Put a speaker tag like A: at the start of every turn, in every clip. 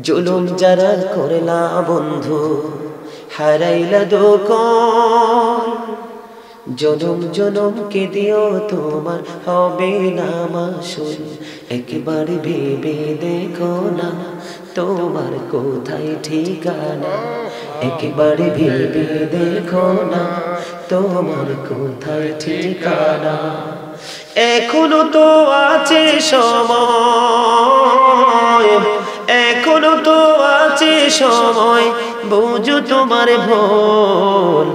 A: জুলুম যারা করলা বন্ধু হারাইলা দোকন জনম জনম কে দিও তোমার হবে না মাসুল একবার ভেবে দেখো না তোমার কোথায় ঠিকানা একবার ভেবে দেখো না তোমার কোথায় ঠিকানা এখনো তো আছে সময় এখনো তো আছে সময় বুঝো তোমার ভুল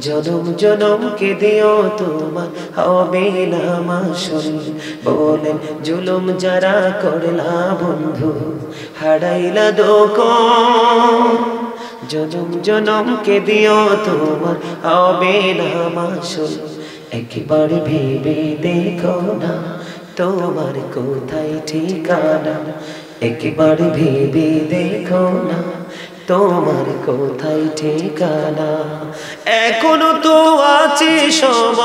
A: জনম জনম কে দিও তোমার হবে না মাসুল বলেন জুলুম যারা করলা বন্ধু হারাইলা দোকন জনম জনম কে দিও তোমার হবে না মাসুল একবার ভেবে দেখো না তোমার কোথায় ঠিকানা একবার ভেবে দেখো না তোমার কোথায় ঠিকানা এখনো তো আছে সময়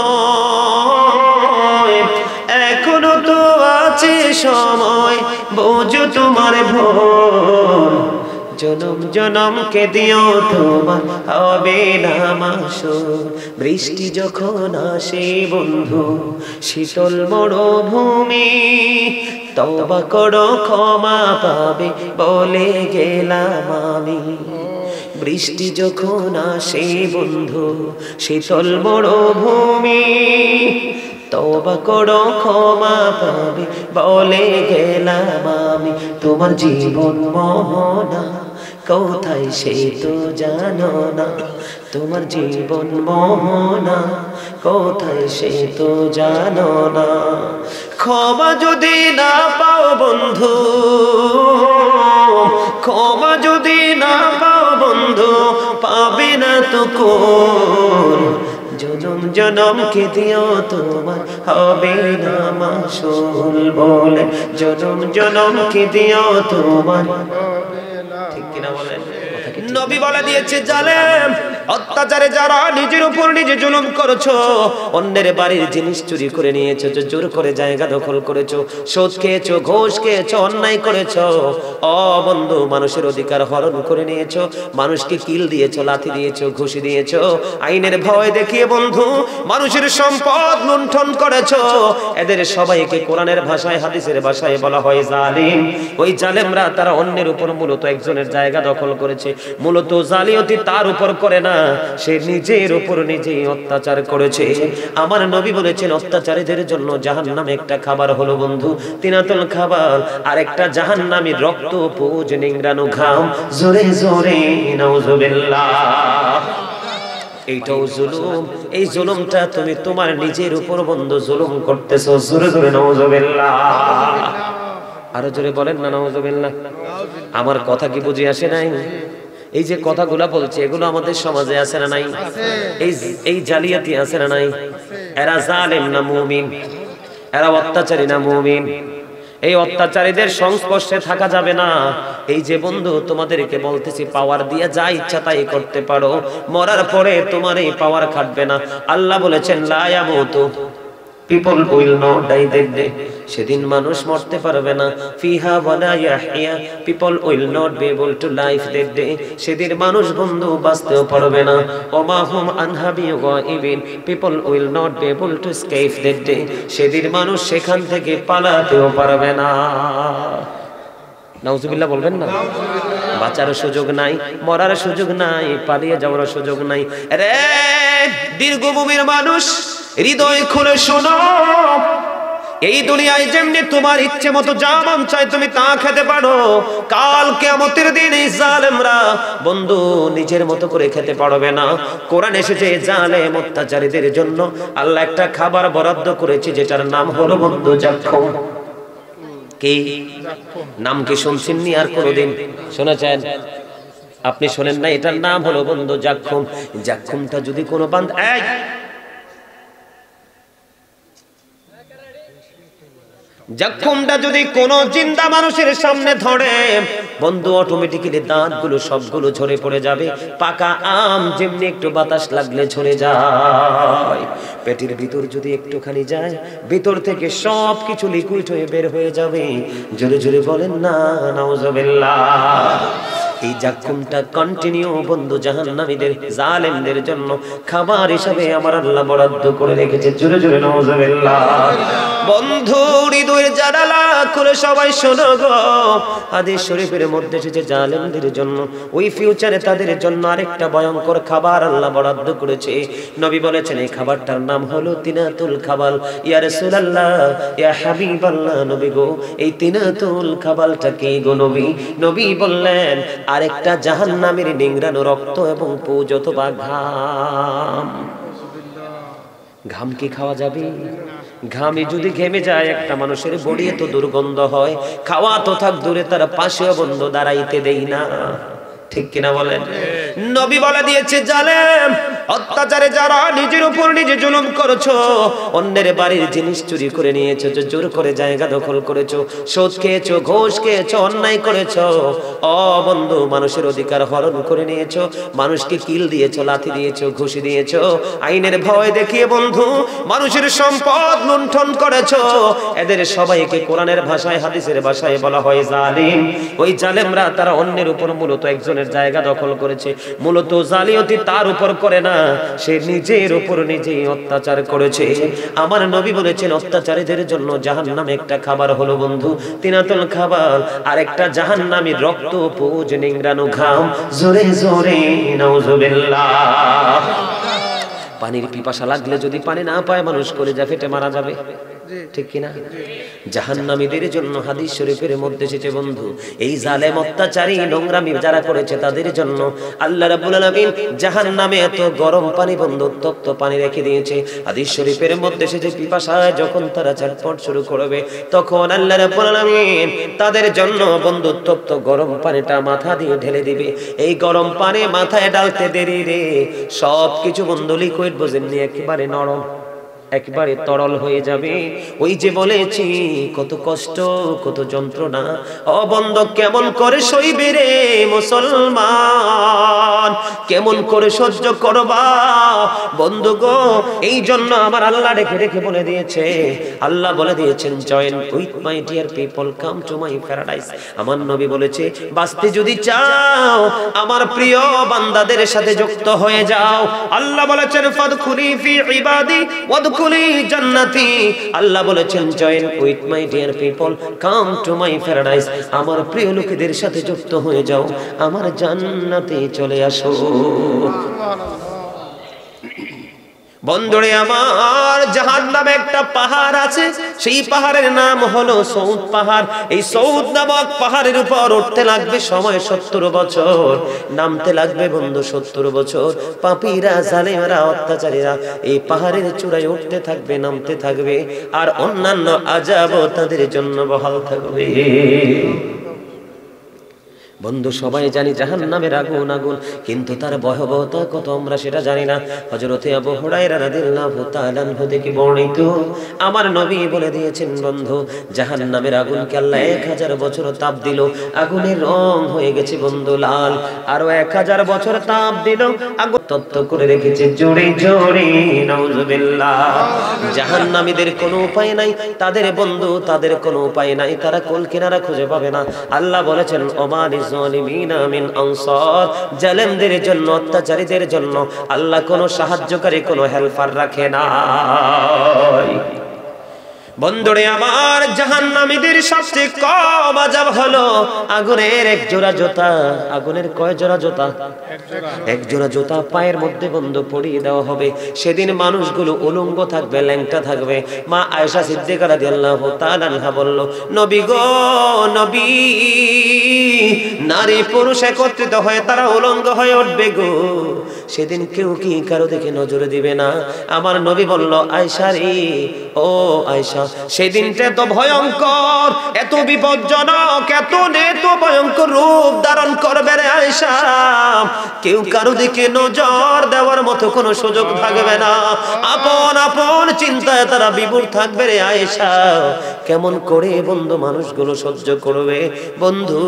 A: এখনো তো আছে সময় বুঝো তোমার ভুল জনম জনম কে দিও তোমার হবে না মাসুল বৃষ্টি যখন আসে বন্ধু শীতল মরুভূমি তওবা করো ক্ষমা পাবে বলে গেলাম আমি বৃষ্টি যখন আসে বন্ধু শীতল মরুভূমি তওবা করো ক্ষমা পাবে বলে গেলাম আমি তোমার জীবন মোহনা কোথায় সে তো জানো না তোমার জীবন মোহনা কোথায় সে তো জানো না ক্ষমা যদি না পাও বন্ধু ক্ষমা যদি না পাও বন্ধু পাবে না তো কোন জনম জনম কে দিও তোমার হবে না মাসুল বলে জনম জনম কে দিও তোমার ঠিক কিনা বলেন নবী বলে দিয়েছে জালেম অত্যাচারে যারা নিজের উপর নিজে জুলুম করেছো অন্যের বাড়ির জিনিস চুরি করে নিয়েছো জোর করে জায়গা দখল করেছো সুদ খেয়েছো ঘুষ খেয়েছো অন্যায় করেছো ও বন্ধু মানুষের অধিকার হরণ করে নিয়েছো মানুষকে কিল দিয়েছো লাথি দিয়েছো ঘুষি দিয়েছো আইনের ভয় দেখিয়ে বন্ধু মানুষের সম্পদ লুণ্ঠন করেছো এদের সবাইকে কোরআনের ভাষায় হাদিসের ভাষায় বলা হয় জালিম ওই জালেমরা তারা অন্যের উপর মূলত একজনের জায়গা দখল করেছে মূলত জালিয়াতি তার উপর করে না সে নিজের উপর নিজেই অত্যাচার করেছে আমার নবী বলেছেন অত্যাচারীদের জন্য জাহান্নামে একটা খাবার হলো বন্ধু তিনাতুল খাবার আর একটা জাহান্নামী রক্ত পুজ নিংড়ানো ঘাম জোরে জোরে নাউজুবিল্লাহ এইটাও জুলুম এই জুলুমটা তুমি তোমার নিজের উপর বন্ধু জুলুম করতেছো জোরে জোরে নাউজুবিল্লাহ আরো জোরে বলেন না নাউজুবিল্লাহ আমার কথা কি বুঝে আসে নাই এই যে কথাগুলা বলছে এগুলো আমাদের সমাজে আছে না নাই এই জালিয়াতি আছে না নাই এরা জালেম না মুমিন এরা অত্যাচারী না মুমিন এই অত্যাচারীদের সংস্পর্শে থাকা যাবে না এই যে বন্ধু তোমাদেরকে বলতেছি পাওয়ার দিয়ে যা ইচ্ছা তাই করতে পারো মরার পরে তোমার এই পাওয়ার খাটবে না আল্লাহ বলেছেন লা ইয়ামুতু people will not die that day সেদিন মানুষ মরতে পারবে না ফিহা ওয়ালা ইয়াহইয়া people will not be able to live that day সেদিন মানুষ বন্ধু বাঁচতেও পারবে না ওমা হুম আনহা বিগাইবিন people will not be able to escape that day সেদিন মানুষ সেখান থেকে পালাতেও পারবে না নাউজুবিল্লাহ বলবেন না বাঁচার সুযোগ নাই মরার সুযোগ নাই পালিয়ে যাওয়ার সুযোগ নাই রে দীর্ঘভূমির মানুষ হৃদয় খুলে শোনো এই দুনিয়ায় যেমনি তোমার ইচ্ছে মতো যা মন চায় তুমি তা খেতে পারো কাল কিয়ামতের দিন এই জালেমরা বন্ধু নিজের মতো করে খেতে পারবে না কোরআন এসেছে জালেম অত্যাচারীদের জন্য আল্লাহ একটা খাবার বরাদ্দ করেছে যেটার নাম হলো বন্ধু জাক্কুম কি নাম কি শুনছেননি আর কোনোদিন শুনেছেন আপনি শোনেন না এটার নাম হলো বন্ধু জাক্কুম জাক্কুমটা যদি কোনো বান্দা জাক্কুমটা যদি কোন জিন্দা মানুষের সামনে ধরে বন্ধু, অটোমেটিক্যালি দাঁতগুলো সবগুলো ঝরে পড়ে যাবে। পাকা আম যেমনি একটু বাতাস লাগলে ঝরে যায়, পেটের ভিতর যদি একটুখানি যায় ভিতর থেকে সব কিছু লিকুইড হয়ে বের হয়ে যাবে। জোরে জোরে বলেন না নাউজুবিল্লাহ। এই জাক্কুমটা কন্টিনিউ বন্ধু জাহান্নামীদের জালেমদের জন্য খাবার হিসাবে আমার আল্লাহ বরাদ্দ করে রেখেছে। জোরে জোরে নাউজুবিল্লাহ। বন্ধু হৃদয়ের জানালা খুলে সবাই শোনো গো, হাদিস শরীফের মধ্যে এসেছে জালেমদের জন্য ওই ফিউচারে তাদের জন্য আরেকটা ভয়ঙ্কর খাবার আল্লাহ বরাদ্দ করেছে। নবী বলেছেন এই খাবারটার নাম হলো তিনাতুল খাবাল। ইয়া রাসূলুল্লাহ, ইয়া হাবিবাল্লাহ, নবী গো এই তিনাতুল খাবালটা কি গো নবী? নবী বললেন আরেকটা জাহান্নামের নিংড়ানো রক্ত এবং পুজ অথবা ঘাম। ঘাম কি খাওয়া যাবে? ঘামে যদি ঘেমে যায় একটা মানুষের বডি তো দুর্গন্ধ হয়, খাওয়া তো থাক দূরে, তার পাশেও বন্ধ দাঁড়াইতে দেই না। ঠিক কিনা বলেন? নবী বলে দিয়েছে জালেম অত্যাচারে যারা নিজের উপর নিজে জুলুম করেছো, অন্যের বাড়ির জিনিস চুরি করে নিয়েছো, জোর করে জায়গা দখল করেছো, সুদ খেয়েছো, ঘুষ খেয়েছো, অন্যায় করেছো, বন্ধু মানুষের অধিকার হরণ করে নিয়েছো, মানুষকে কিল দিয়েছো, লাথি দিয়েছো, ঘুষি দিয়েছো, আইনের ভয় দেখিয়ে বন্ধু মানুষের সম্পদ লুণ্ঠন করেছো। এদের সবাইকে কোরআনের ভাষায় হাদিসের ভাষায় বলা হয় জালিম। ওই জালেমরা তারা অন্যের উপর মূলত একজনের জায়গা দখল করেছে, মূলত জালিয়াতি তার উপর করে না, সে নিজের উপর নিজেই অত্যাচার করেছে। আমার নবী বলেছেন অত্যাচারীদের জন্য জাহান্নামে একটা খাবার হলো বন্ধু তিনাতুল খাবার, আর একটা জাহান্নামী রক্ত পুজ নিংড়ানো ঘাম। জোরে জোরে নাউজুবিল্লাহ। পানির পিপাসা লাগলে যদি পানি না পায় মানুষ কলিজা ফেটে মারা যাবে, ঠিক কিনা? জাহান্নামীদের জন্য হাদিস শরীফের মধ্যে এসেছে বন্ধু এই জালেম অত্যাচারী নোংরামি যারা করেছে তাদের জন্য আল্লাহ রাব্বুল আলামিন জাহান্নামে এত গরম পানি বন্ধু তপ্ত পানি রেখে দিয়েছে। হাদিস শরীফের মধ্যে এসেছে পিপাসায় যখন তারা ছটফট শুরু করবে তখন আল্লাহ রাব্বুল আলামিন তাদের জন্য বন্ধু তপ্ত গরম পানিটা মাথা দিয়ে ঢেলে দিবে। এই গরম পানি মাথায় ডালতে দেরি রে সব কিছু বন্ধু লিকুইড বোঝেননি একেবারে নরম একবারে তরল হয়ে যাবে। ওই যে বলেছি কত কষ্ট কত যন্ত্রণা, অবন্ধ কেমন করে সইবে রে মুসলমান, কেমন করে সহ্য করবা বন্ধু গো। এই জন্য আমার আল্লাহ রেখে রেখে বলে দিয়েছে, আল্লাহ বলে দিয়েছেন join with my dear people come to my paradise. আমার নবী বলেছে বাঁচতে যদি চাও আমার প্রিয় বান্দাদের সাথে যুক্ত হয়ে যাও। আল্লাহ বলেছেন ফাদখুলি ফি ইবাদি ওয়াদখুলি জান্নাতি। আল্লাহ বলেছেন join with my dear people come to my paradise, আমার প্রিয় লোকেদের সাথে যুক্ত হয়ে যাও, আমার জান্নাতে চলে আসো। বন্ধুরে আমার জাহান্নামে একটা পাহাড় আছে, সেই পাহাড়ের নাম হলো সৌদ পাহাড়। এই সৌদ নামক পাহাড়ের উপর উঠতে লাগবে সময় 70 বছর, নামতে লাগবে বন্ধু 70 বছর। পাপীরা জালেমরা অত্যাচারীরা এই পাহাড়ের চূড়ায় উঠতে থাকবে নামতে থাকবে, আর অন্যান্য আযাবও তাদের জন্য বহাল থাকবে। বন্ধু সবাই জানি জাহান্নামের আগুন আগুন, কিন্তু তার ভয়াবহতা কত আমরা সেটা জানি না। হযরতে আবু হুরায়রা রাদিয়াল্লাহু তাআলা আনহু থেকে বর্ণিত আমার নবী বলে দিয়েছেন বন্ধু জাহান্নামের আগুনকে আল্লাহ 1000 বছর তাপ দিল, আগুনের রং হয়ে গেছে বন্ধু লাল, আরো 1000 বছর তাপ দিল, আগুন তপ্ত করে রেখেছে জোরে জোরে নাউজুবিল্লাহ। জাহান্নামীদের কোনো উপায় নাই, তাদের বন্ধু তাদের কোনো উপায় নাই, তারা কোল কিনারা খুঁজে পাবে না। আল্লাহ বলেছেন ওমালিস জালিমিনা মিন আনসার, জালেমদের জন্য অত্যাচারীদের জন্য আল্লাহ কোনো সাহায্যকারী কোনো হেল্পার রাখে না। বন্ধুরে আমার জাহান্নামীদের সবচেয়ে কম আযাব হলো আগুনের এক জোড়া জুতা। আগুনের কয় জোড়া জুতা? এক জোড়া জুতা পায়ের মধ্যে বন্ধু পরিয়ে দেওয়া হবে। সেদিন মানুষগুলো উলঙ্গ থাকবে, ল্যাংটা থাকবে। মা আয়েশা সিদ্দিকা রাদিয়াল্লাহু তাআলা আনহা বলল নবী গো নবী, নারী পুরুষ একত্রিত হয়ে তারা উলঙ্গ হয়ে উঠবে গো। সেদিন কেউ কি কারো দিকে নজর দিবে না। আমার নবী বলল, আয়েশা রে, ও আয়েশা, সেদিনটা তো ভয়ঙ্কর, এত বিপজ্জনক, এত ভয়ঙ্কর রূপ ধারণ করবে রে আয়েশা, কেউ কারো দিকে নজর দেওয়ার মতো কোনো সুযোগ থাকবে না। আপন আপন চিন্তায় তারা বিভোর থাকবে রে আয়েশা। কেমন করে বন্ধু মানুষগুলো সহ্য করবে? বন্ধু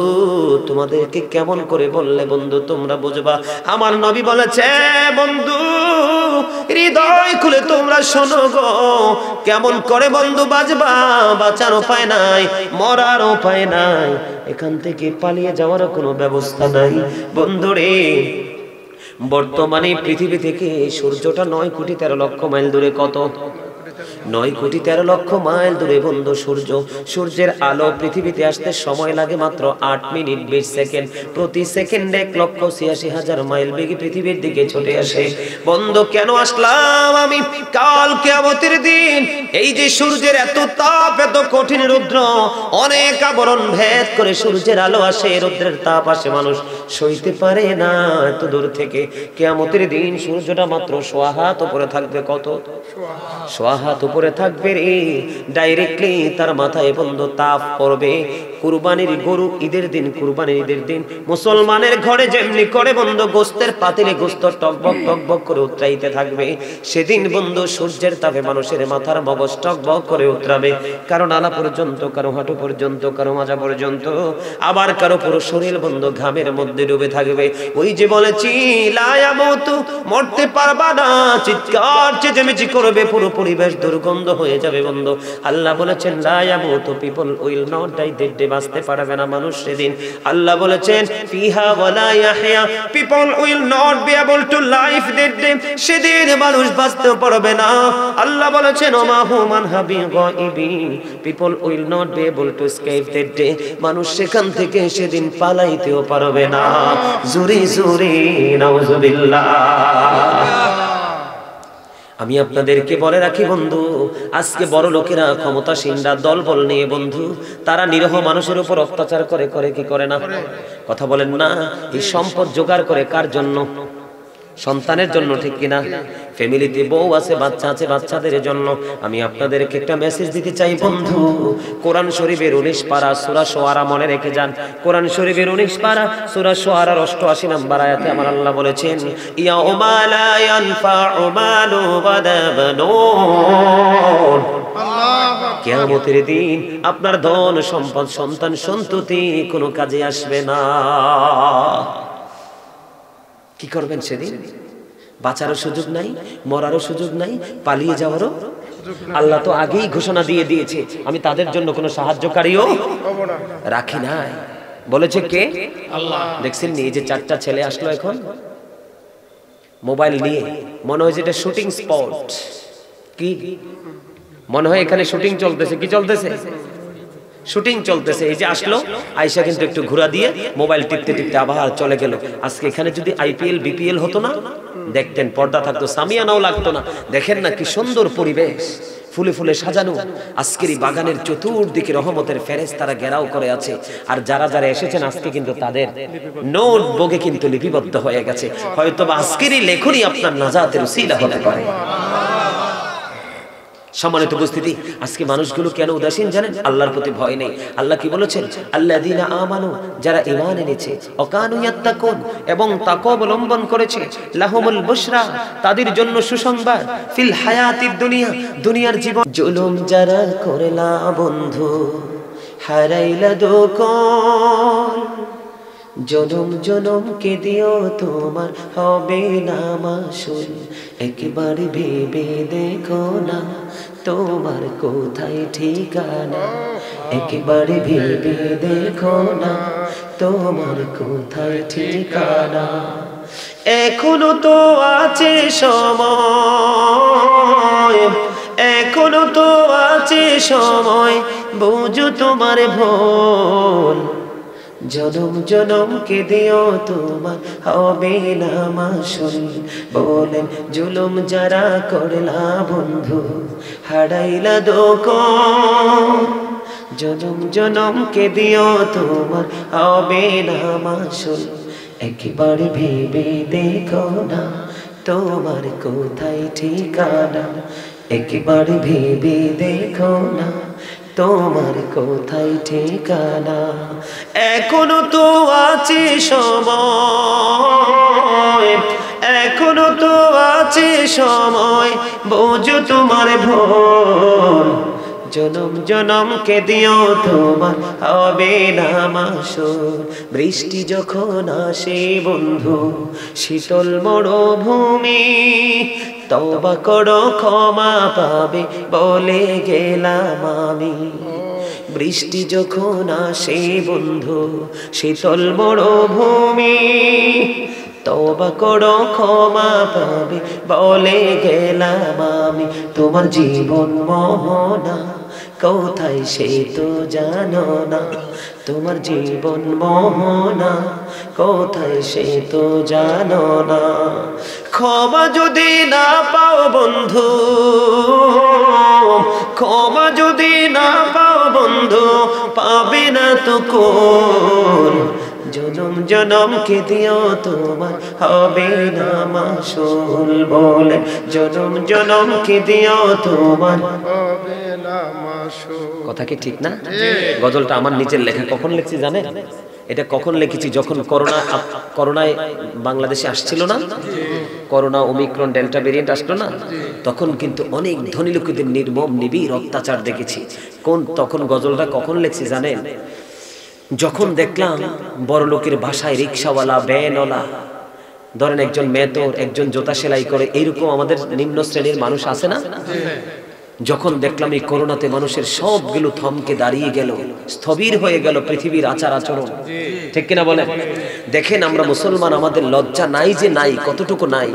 A: তোমাদেরকে কেমন করে বললে বন্ধু তোমরা বুঝবা? আমার নবী বলেছে, বন্ধু হৃদয় খুলে তোমরা শোনো গো, কেমন করে বন্ধু বাঁচবা? বাঁচার উপায় নাই, মরার উপায় নাই, এখান থেকে পালিয়ে যাওয়ার কোনো ব্যবস্থা নাই। বন্ধুরে, বর্তমানে পৃথিবী থেকে সূর্যটা 9,13,00,000 মাইল দূরে। কত? 9,13,00,000 মাইল দূরে বন্ধু সূর্য। সূর্যের আলো পৃথিবীতে আসতে সময় লাগে মাত্র 8 মিনিট 20 সেকেন্ড। প্রতি সেকেন্ডে 1,86,000 মাইল বেগে পৃথিবীর দিকে ছুটে আসে। বন্ধু কেন আসলাম আমি? কাল কিয়ামতের দিন এই যে সূর্যের এত তাপ, এত কঠিন রৌদ্র, অনেক আবরণ ভেদ করে সূর্যের আলো আসে, রৌদ্রের তাপ আসে, মানুষ সইতে পারে না। এত দূর থেকে কিয়ামতের দিন সূর্যটা মাত্র সোয়া হাত উপরে থাকবে। কত? সোয়া হাত উপরে থাকবে রে। ডাইরেক্টলি তার মাথায় বন্ধু তাপ পড়বে। কুরবানির গরু ঈদের দিন, কুরবানির ঈদের দিন মুসলমানের ঘরে যেমনি করে বন্ধু গোস্তের পাতিলে গোস্ত টকবক টকবক করে উতরাইতে থাকবে, সেদিন বন্ধু সূর্যের তাপে মানুষের মাথার মগজ টকবক করে উতরাবে। কারো নালা পর্যন্ত, কারো হাঁটু পর্যন্ত, কারো মাজা পর্যন্ত, আবার কারো পুরো শরীর বন্ধু ঘামের মধ্যে ডুবে থাকবে। ওই যে বলেছি লা ইয়ামুতু, মরতে পারবা না, চিৎকার চেঁচামেচি করবে, পুরো পরিবেশ দুর্গন্ধ হয়ে যাবে বন্ধু। আল্লাহ বলেছেন লা ইয়ামুতু, people will not die, dead বাঁচতে পারবে না মানুষ সেদিন। আল্লাহ বলেছেন ফিহা ওয়ালা ইয়াহইয়া, people will not be able to life dead, সেদিন মানুষ বাঁচতে পারবে না। আল্লাহ বলেছেন ওমা হুমান হাবি গায়বি, people will not be able to escape dead, মানুষ সেখান থেকে সেদিন পালাইতেও পারবে না। জোরে জোরে নাউজুবিল্লাহ। আমি আপনাদেরকে বলে রাখি বন্ধু, আজকে বড় লোকেরা, ক্ষমতাসীনরা দলবল নিয়ে বন্ধু তারা নিরীহ মানুষের উপর অত্যাচার করে, করে কি করে না? কথা বলেন না? এই সম্পদ জোগাড় করে কার জন্য? সন্তানের জন্য, ঠিক কিনা? ফ্যামিলিতে বউ আছে, বাচ্চা আছে, বাচ্চাদের জন্য। আমি আপনাদেরকে একটা মেসেজ দিতে চাই বন্ধু, কোরআন শরীফের 19 পারা সূরা শুআরা মনে রেখে যান। কোরআন শরীফের 19 পারা সূরা শুআরার 88 নম্বর আয়াতে আমার আল্লাহ বলেছেন ইয়াউমা লা ইয়ানফাউ মালু ওয়ালা বানুন, কিয়ামতের দিন আপনার ধন সম্পদ, সন্তান সন্ততি কোনো কাজে আসবে না। কি করবেন সেদিন? বাঁচারও সুযোগ নাই, মরারও সুযোগ নাই, পালিয়ে যাওয়ারও। আল্লাহ তো আগেই ঘোষণা দিয়ে দিয়েছে আমি তাদের জন্য কোনো সাহায্যকারীও রাখি নাই। বলেছে কে? আল্লাহ। দেখছেন এই যে 4টা ছেলে আসলো এখন মোবাইল নিয়ে, মনে হয় যেটা শুটিং স্পট। কি মনে হয় এখানে শুটিং চলতেছে? কি চলতেছে? শুটিং চলতেছে। এই যে আসলো, আয়েশা কিন্তু একটু ঘোরা দিয়ে মোবাইল টিপতে টিপতে আবার চলে গেল। আজকে এখানে যদি আইপিএল বিপিএল হতো না, দেখতেন পর্দা থাকতো, সামিয়ানাও লাগতো না। দেখেন না কি সুন্দর পরিবেশ, ফুলে ফুলে সাজানো। আজকের এই বাগানের চতুর্দিকে রহমতের ফেরেশতারা ঘেরাও করে আছে। আর যারা যারা এসেছেন আজকে কিন্তু তাদের নোটবুকে কিন্তু লিপিবদ্ধ হয়ে গেছে। হয়তো বা আজকের এই লেখনী আপনার নাজাতের উসিলা হতে পারে। সম্মানিত উপস্থিতি, আজকে মানুষগুলো কেন উদাসীন জানেন? আল্লাহর প্রতি ভয় নেই। আল্লাহ কি বলেছেন? আল্লাযীনা আমানু, যারা ঈমান এনেছে, ওয়াকানু ইয়াত্তাকুন, এবং তাকওয়া অবলম্বন করেছে, লাহুমুল বুশরা, তাদের জন্য সুসংবাদ, ফিল হায়াতিদ দুনিয়া, দুনিয়ার জীবন। জুলুম যারা করলা বন্ধু, হারাইলা দোকন, জনম জনম কে দিও তোমার হবে না মাসুল, একবার ভেবে দেখো না তোমার কোথায় ঠিকানা, একবার ভেবে দেখো না তোমার কোথায় ঠিকানা। এখনো তো আছে সময়, এখনো তো আছে সময়, বুঝো তোমার ভুল, জনম জনম কে দিও তোমার হবে না মাসুল। বলেন জুলুম যারা করলা বন্ধু, হারাইলা দোকন, জনম জনম কে দিও তোমার হবে না মাসুল, একবার ভেবে দেখো না তোমার কোথায় ঠিকানা, একবার ভেবে দেখো না তোমার কোথায় ঠিকানা। এখনো তো আছে সময়, এখনো তো আছে সময়, বোঝো তোমার ভুল। জনম জনমকে দিও তোমার হবে না মাসুল। বৃষ্টি যখন আসে বন্ধু শীতল মরুভূমি, তওবা করো ক্ষমা পাবে বলে গেলাম আমি। বৃষ্টি যখন আসে বন্ধু শীতল মরুভূমি, তওবা করো ক্ষমা পাবে বলে গেলাম আমি। তোমার জীবন মোহনা কোথায় সে তো জানো না, তোমার জীবন মোহনা কোথায় সে তো জানো না। ক্ষমা যদি না পাও বন্ধু, ক্ষমা যদি না পাও বন্ধু, পাবে না তো কোন। জনম জনমকে দিও তোমার হবে না মাসুল বলে, জনম জনমকে দিও তোমার হবে না মাসুল। কথা কি ঠিক না? গজলটা আমার নিজের লেখা। কখন লিখছি জানেন? এটা কখন লিখেছি? যখন করোনায় বাংলাদেশে আসছিল না, করোনা ওমিক্রন ডেল্টা ভেরিয়েন্ট আসলো না, তখন কিন্তু অনেক ধনী লোকেদের নির্মম নিবিড় অত্যাচার দেখেছি। তখন গজলটা কখন লিখছি জানেন? যখন দেখলাম বড় লোকের বাসায় রিক্সাওয়ালা, ভ্যানওয়ালা, ধরেন একজন মেতর, একজন জুতা সেলাই করে, এইরকম আমাদের নিম্ন শ্রেণীর মানুষ আছে না? যখন দেখলাম এই করোনাতে মানুষের সবগুলো থমকে দাঁড়িয়ে গেল, স্থবির হয়ে গেল পৃথিবীর আচার আচরণ, ঠিক কিনা বলেন? দেখেন আমরা মুসলমান, আমাদের লজ্জা নাই যে নাই, কতটুকু নাই।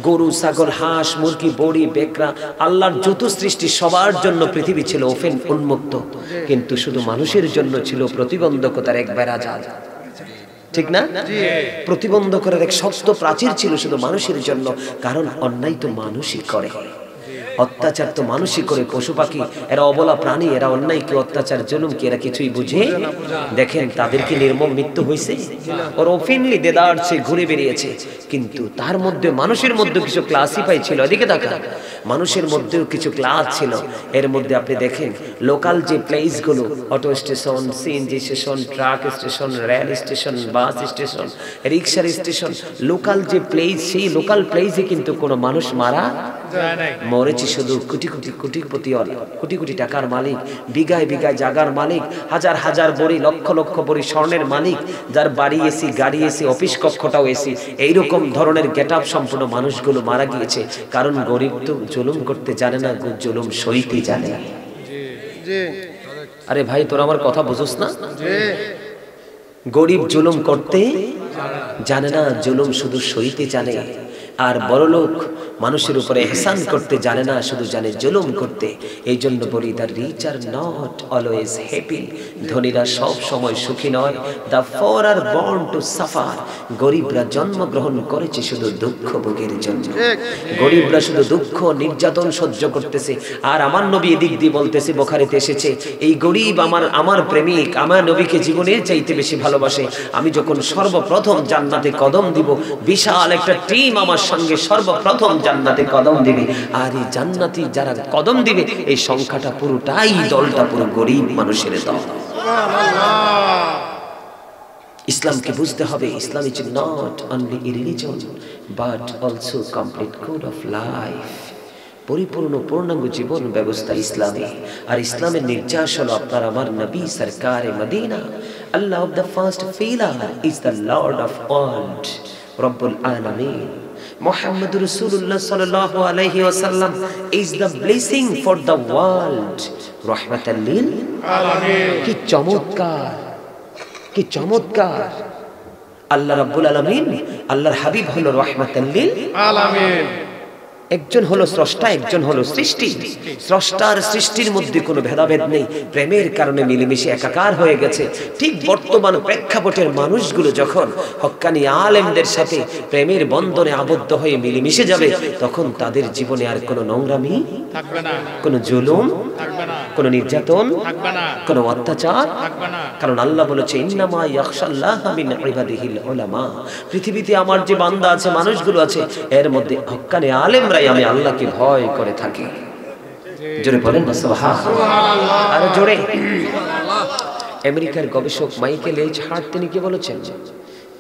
A: গরু, ছাগল, হাঁস, মুরগি, বড়ি, বেকরা, আল্লাহর যত সৃষ্টি সবার জন্য পৃথিবী ছিল ওপেন, উন্মুক্ত, কিন্তু শুধু মানুষের জন্য ছিল প্রতিবন্ধকতার এক বেড়াজাল, ঠিক না? প্রতিবন্ধকতার এক শক্ত প্রাচীর ছিল শুধু মানুষের জন্য, কারণ অন্যায় তো মানুষই করে, অত্যাচার তো মানুষই করে। পশু পাখি এরা অবলা প্রাণী, এরা অন্যায় কি অত্যাচার জুলুম কি এরা কিছুই বুঝে? দেখেন তাদেরকে নির্মম মৃত্যু হয়েছে, ওর ওপেনলি দেদারছে ঘুরে বেরিয়েছে, কিন্তু তার মধ্যে মানুষের মধ্যে কিছু ক্লাসিফাই ছিল। এদিকে দেখা, মানুষের মধ্যেও কিছু ক্লাস ছিল। এর মধ্যে আপনি দেখেন লোকাল যে প্লেসগুলো, auto station, CNG station, truck station, rail station, bus station, রিক্সার স্টেশন, লোকাল যে প্লেস, সেই লোকাল প্লেসে কিন্তু কোনো মানুষ মারা মরেছে শুধু কোটি কোটি কোটিপতিওয়ালা, কোটি কোটি টাকার মালিক, বিঘায় বিঘায় জায়গার মালিক, হাজার হাজার বড়ি, লক্ষ লক্ষ বড়ি স্বর্ণের মালিক, যার বাড়ি এসি, গাড়ি এসি, অফিস কক্ষটাও এসি, এইরকম ধরনের গেট আপ সম্পূর্ণ মানুষগুলো মারা গিয়েছে। কারণ গরিব তো জুলুম করতে জানে না, জুলুম সইতে জানে। আরে ভাই তোর আমার কথা বুঝোস না? গরিব জুলুম করতে জানে না, জুলুম শুধু সইতে জানে। আর বড়লোক মানুষের উপরে ইহসান করতে জানে না, শুধু জানে জুলুম করতে। এই জন্য বলি, the rich are not always happy, ধনীরা সব সময় সুখী নয়। The poor are born to suffer, গরিবরা জন্মগ্রহণ করেছে শুধু দুঃখ ভোগের জন্য। গরিবরা শুধু দুঃখ নির্যাতন সহ্য করতেছে। আর আমার নবী এদিক দিয়ে বলতেছে, বুখারীতে এসেছে, এই গরিব আমার প্রেমিক, আমার নবীকে জীবনের চাইতে বেশি ভালোবাসে। আমি যখন সর্বপ্রথম জান্নাতে কদম দিব, বিশাল একটা টিম আমার সঙ্গে সর্বপ্রথম জান্নাতে কদম দিবে। আর এই জান্নাতি যারা কদম দিবে, এই সংখ্যাটা পুরোটাই, দলটা পুরো গরিব মানুষের দল। ইসলামকে বুঝতে হবে, Islam is not only a religion but also complete code of life. পরিপূর্ণ পূর্ণাঙ্গ জীবন ব্যবস্থা ইসলামে। আর ইসলামের নির্যাস হলো আপনার আমার নবী সরকারে Medina. Allah of the first pillar is the lord of world, রব্বুল আলামিন। Muhammad Rasulullah sallallahu alaihi wasallam is the blessing for the world, rahmatan lil alamin. কি চমৎকার, কি চমৎকার! আল্লাহ রাব্বুল আলামিন, আল্লাহর হাবিব হলো রাহমাতাল লিল আলামিন। একজন হলো স্রষ্টা, একজন হলো সৃষ্টি। স্রষ্টার সৃষ্টির মধ্যে কোনো ভেদাভেদ নেই, প্রেমের কারণে মিলেমিশে একাকার হয়ে গেছে। ঠিক বর্তমান প্রেক্ষাপটের মানুষগুলো যখন হক্কানি আলেমদের সাথে প্রেমের বন্ধনে আবদ্ধ হয়ে মিলেমিশে যাবে, তখন তাদের জীবনে আর কোনো নোংরামি থাকবে না, কোনো জুলুম থাকবে না, কোনো নির্যাতন, কোনো অত্যাচার, কারণ আল্লাহ বলেছে ইন্নামা ইয়াখশাল্লাহা মিন ইবাদিহিল উলামা। পৃথিবীতে আমার যে বান্দা আছে, মানুষগুলো আছে, এর মধ্যে হক্কানে আলেমরাই আমি আল্লাহকে ভয় করে থাকি। জোরে বলেন না সুবহানাল্লাহ। আর জোরে। আমেরিকার গবেষক মাইকেল এইচ হার্ট তিনি কি বলেছেন?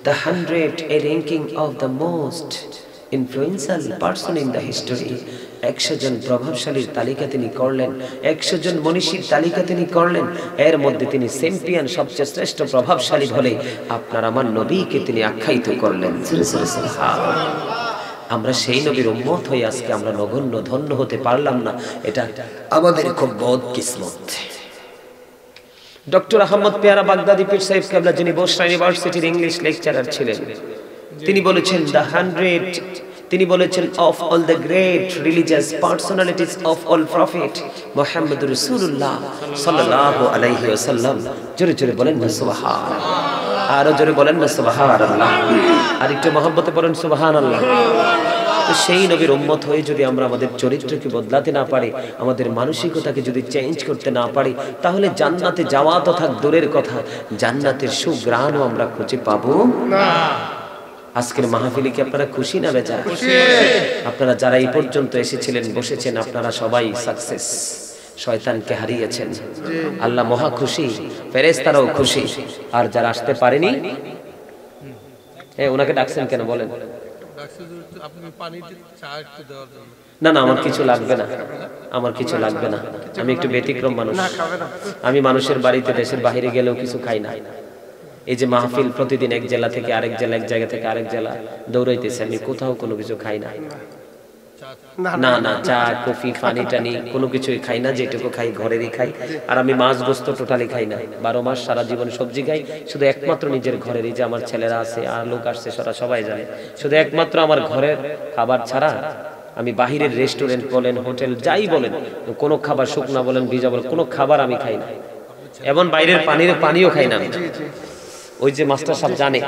A: The 100 a ranking of the most influential person in the history. 100 জন প্রভাবশালীর তালিকা তিনি করলেন, 100 জন মনীষীর তালিকা তিনি করলেন, এর মধ্যে তিনি চ্যাম্পিয়ন, সবচেয়ে শ্রেষ্ঠ প্রভাবশালী বলে আপনার আমার নবীকে তিনি আখ্যায়িত করলেন। আমরা সেই নবীর উম্মত হয়ে আজকে আমরা নগণ্য ধন্য হতে পারলাম না, এটা আমাদের খুব বদকিসমত। ডক্টর আহমদ পেয়ারা বাগদাদি পীর সাহেব কেবলা, যিনি বসরা ইউনিভার্সিটির ইংলিশ লেকচারার ছিলেন, তিনি বলেছেন তিনি বলেছেন of all the great religious personalities of all prophet মুহাম্মদুর রাসূলুল্লাহ সাল্লাল্লাহু আলাইহি ওয়াসাল্লাম। জোরে জোরে বলেন না সুবহানাল্লাহ। আরো জোরে বলেন না সুবহানাল্লাহ। আর একটু মহব্বতে বলেন সুবহানাল্লাহ। সেই নবীর উম্মত হয়ে যদি আমরা আমাদের চরিত্রকে বদলাতে না পারি, আমাদের মানসিকতাকে যদি চেঞ্জ করতে না পারি, তাহলে জান্নাতে যাওয়া তো থাক দূরের কথা, জান্নাতের সুঘ্রাণও আমরা খুঁজে পাবো না। আজকের মাহফিলে কি আপনারা খুশি না বেজার? আপনারা যারা এই পর্যন্ত এসেছিলেন, বসেছেন, আপনারা সবাই সাকসেস। শয়তানকে হারিয়েছেন, আল্লাহ মহা খুশি, ফেরেশতারাও খুশি। আর যারা আসতে পারেনি, ওনাকে ডাকছেন কেন বলেন? না না, আমার কিছু লাগবে না, আমার কিছু লাগবে না। আমি একটু ব্যতিক্রম মানুষ। আমি মানুষের বাড়িতে, দেশের বাইরে গেলেও কিছু খাই না। এই যে মাহফিল প্রতিদিন এক জেলা থেকে আরেক জেলা, এক জায়গা থেকে আরেক জেলা দৌড়াইতেছে, আমি কোথাও কোনো কিছু খাই না। না না, চা কফি পানি টানি কোনো কিছুই খাই না, যেটুকু খাই ঘরেরই খাই। আর আমি মাছ গোস্ত টোটালি খাই না, 12 মাস সারা জীবন সবজি খাই, শুধু একমাত্র নিজের ঘরের। এই যে আমার ছেলেরা আছে আর লোক আসছে, সবাই জানে, শুধু একমাত্র আমার ঘরের খাবার ছাড়া আমি বাহিরের রেস্টুরেন্ট বলেন, হোটেল যাই বলেন, কোনো খাবার শুকনা বলেন, ভিজা বলেন, কোনো খাবার আমি খাই না। এমন বাইরের পানিও খাই না। ওই যে মাস্টার সাহেব জানে